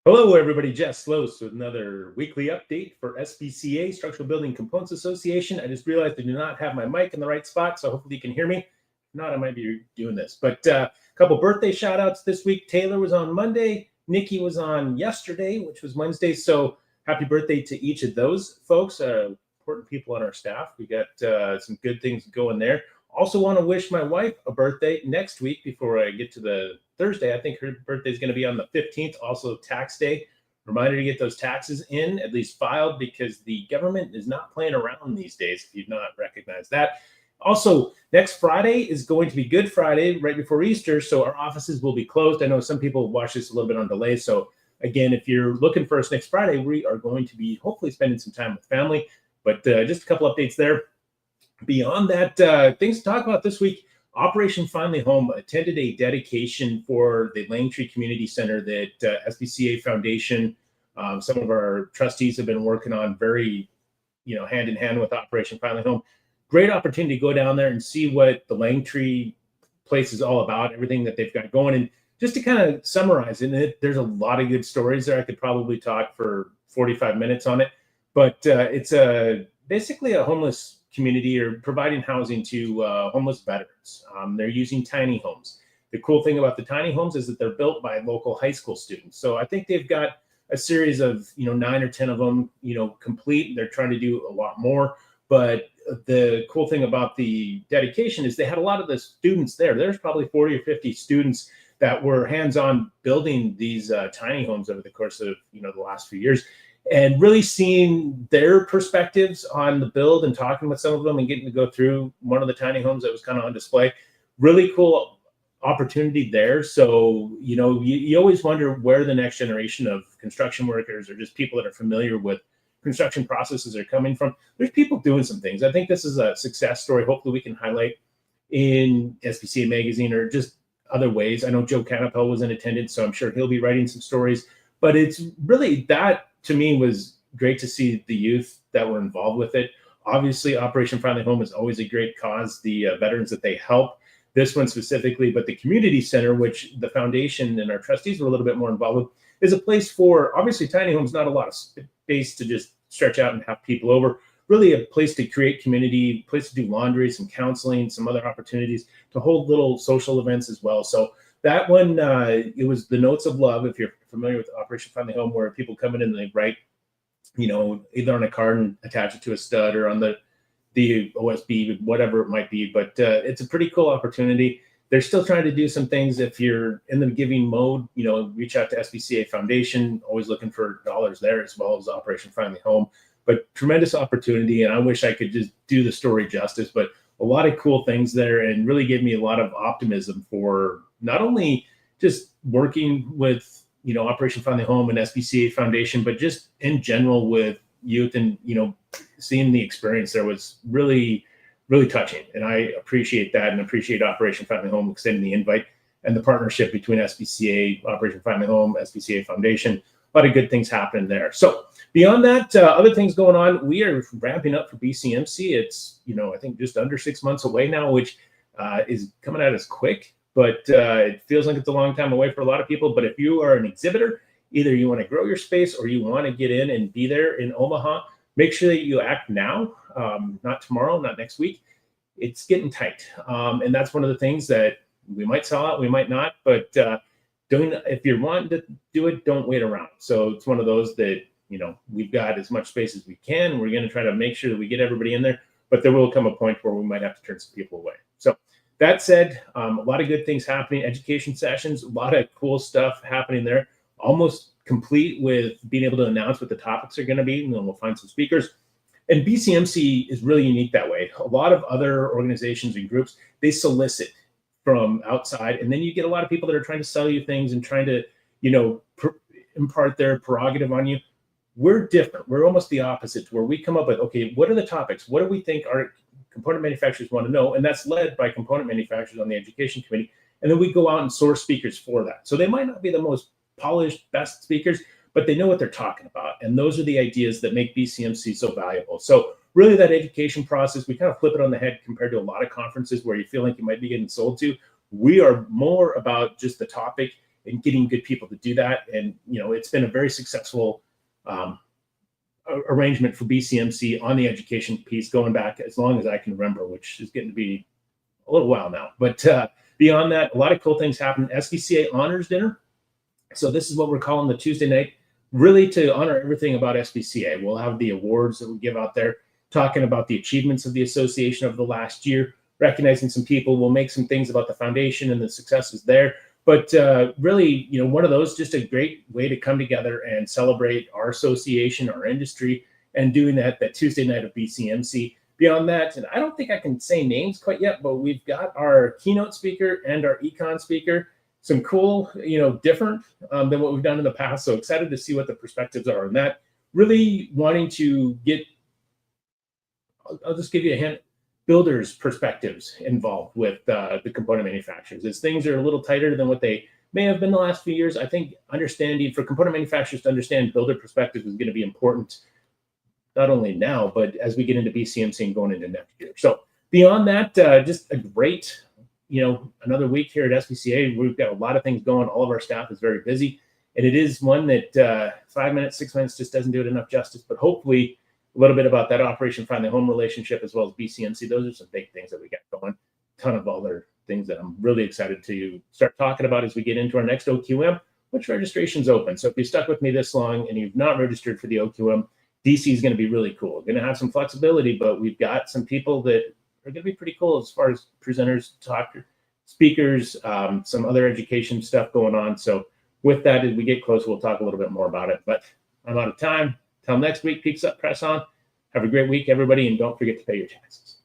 Hello, everybody. Jess Lohse with another weekly update for SBCA, Structural Building Components Association. I just realized I do not have my mic in the right spot, so hopefully you can hear me. If not, I might be doing this. But a couple birthday shout outs this week. Taylor was on Monday. Nikki was on yesterday, which was Wednesday. So happy birthday to each of those folks. Important people on our staff. We got some good things going there. Also want to wish my wife a birthday next week before I get to the Thursday. I think her birthday is going to be on the 15th, also tax day. Reminder to get those taxes in, at least filed, because the government is not playing around these days, if you've not recognized that. Also, next Friday is going to be Good Friday, right before Easter, so our offices will be closed. I know some people watch this a little bit on delay, so again, if you're looking for us next Friday, we are going to be hopefully spending some time with family, but just a couple updates there. Beyond that, things to talk about this week. Operation Finally Home attended a dedication for the Langtree Community Center that SBCA Foundation, some of our trustees have been working on very, hand in hand with Operation Finally Home. Great opportunity to go down there and see what the Langtree place is all about, everything that they've got going. And just to kind of summarize it, there's a lot of good stories there. I could probably talk for 45 minutes on it, but it's basically a homeless community or providing housing to homeless veterans. They're using tiny homes. The cool thing about the tiny homes is that they're built by local high school students. So I think they've got a series of 9 or 10 of them complete. They're trying to do a lot more, but the cool thing about the dedication is they had a lot of the students there. There's probably 40 or 50 students that were hands-on building these tiny homes over the course of the last few years. And really seeing their perspectives on the build and talking with some of them and getting to go through one of the tiny homes that was kind of on display. Really cool opportunity there. So, you always wonder where the next generation of construction workers or just people that are familiar with construction processes are coming from. There's people doing some things. I think this is a success story. Hopefully we can highlight in SBCA magazine or just other ways. I know Joe Canapel was in attendance, so I'm sure he'll be writing some stories. But it's really that, to me, was great to see the youth that were involved with it. Obviously, Operation Finally Home is always a great cause, the veterans that they help, this one specifically, but the community center, which the foundation and our trustees were a little bit more involved with, is a place for, obviously, tiny homes, not a lot of space to just stretch out and have people over, really a place to create community, place to do laundry, some counseling, some other opportunities to hold little social events as well. So that one, it was the Notes of Love, if you're familiar with Operation Finally Home, where people come in and they write, either on a card and attach it to a stud or on the OSB, whatever it might be. But it's a pretty cool opportunity. They're still trying to do some things. If you're in the giving mode, reach out to SBCA Foundation, always looking for dollars there as well as Operation Finally Home. But tremendous opportunity, and I wish I could just do the story justice, but a lot of cool things there and really gave me a lot of optimism for not only just working with, Operation Finally Home and SBCA Foundation, but just in general with youth and, seeing the experience there was really, really touching. And I appreciate that and appreciate Operation Finally Home extending the invite and the partnership between SBCA, Operation Finally Home, SBCA Foundation. A lot of good things happening there. So beyond that, other things going on, we are ramping up for BCMC. It's, I think just under 6 months away now, which is coming at us quick, but it feels like it's a long time away for a lot of people. But if you are an exhibitor, either you want to grow your space or you want to get in and be there in Omaha, make sure that you act now, not tomorrow, not next week. It's getting tight. And that's one of the things that we might sell out, we might not, but if you're wanting to do it, don't wait around. So it's one of those that, we've got as much space as we can. We're going to try to make sure that we get everybody in there, but there will come a point where we might have to turn some people away. So that said, a lot of good things happening, education sessions, a lot of cool stuff happening there, almost complete with being able to announce what the topics are going to be, and then we'll find some speakers. And BCMC is really unique that way. A lot of other organizations and groups, they solicit from outside, and then you get a lot of people that are trying to sell you things and trying to, impart their prerogative on you. We're different. We're almost the opposite, where we come up with, okay, what are the topics? What do we think our component manufacturers want to know? And that's led by component manufacturers on the education committee. And then we go out and source speakers for that. So they might not be the most polished, best speakers, but they know what they're talking about. And those are the ideas that make BCMC so valuable. So really that education process, we kind of flip it on the head compared to a lot of conferences where you feel like you might be getting sold to. We are more about just the topic and getting good people to do that. And, it's been a very successful arrangement for BCMC on the education piece going back as long as I can remember, which is getting to be a little while now. But beyond that, a lot of cool things happen. SBCA Honors Dinner. So this is what we're calling the Tuesday night, really to honor everything about SBCA. We'll have the awards that we give out there, talking about the achievements of the association over the last year, recognizing some people. We'll make some things about the foundation and the successes there. But really, one of those, just a great way to come together and celebrate our association, our industry, and doing that Tuesday night of BCMC. Beyond that, and I don't think I can say names quite yet, but we've got our keynote speaker and our econ speaker. Some cool, different than what we've done in the past. So excited to see what the perspectives are on that. Really wanting to get, I'll just give you a hint, builders' perspectives involved with the component manufacturers. As things are a little tighter than what they may have been the last few years, I think understanding for component manufacturers to understand builder perspectives is going to be important, not only now, but as we get into BCMC and going into next year. So beyond that, just a great, another week here at SBCA. We've got a lot of things going. All of our staff is very busy, and it is one that 5 minutes, 6 minutes just doesn't do it enough justice. But hopefully a little bit about that Operation Find the Home relationship as well as BCMC. Those are some big things that we got going. A ton of other things that I'm really excited to start talking about as we get into our next OQM, which registration's open. So if you stuck with me this long and you've not registered for the OQM, DC is going to be really cool. We're going to have some flexibility, but we've got some people that are going to be pretty cool as far as presenters, speakers, some other education stuff going on. So with that, as we get close, we'll talk a little bit more about it. But I'm out of time. Till next week, peaks up, press on. Have a great week, everybody, and don't forget to pay your taxes.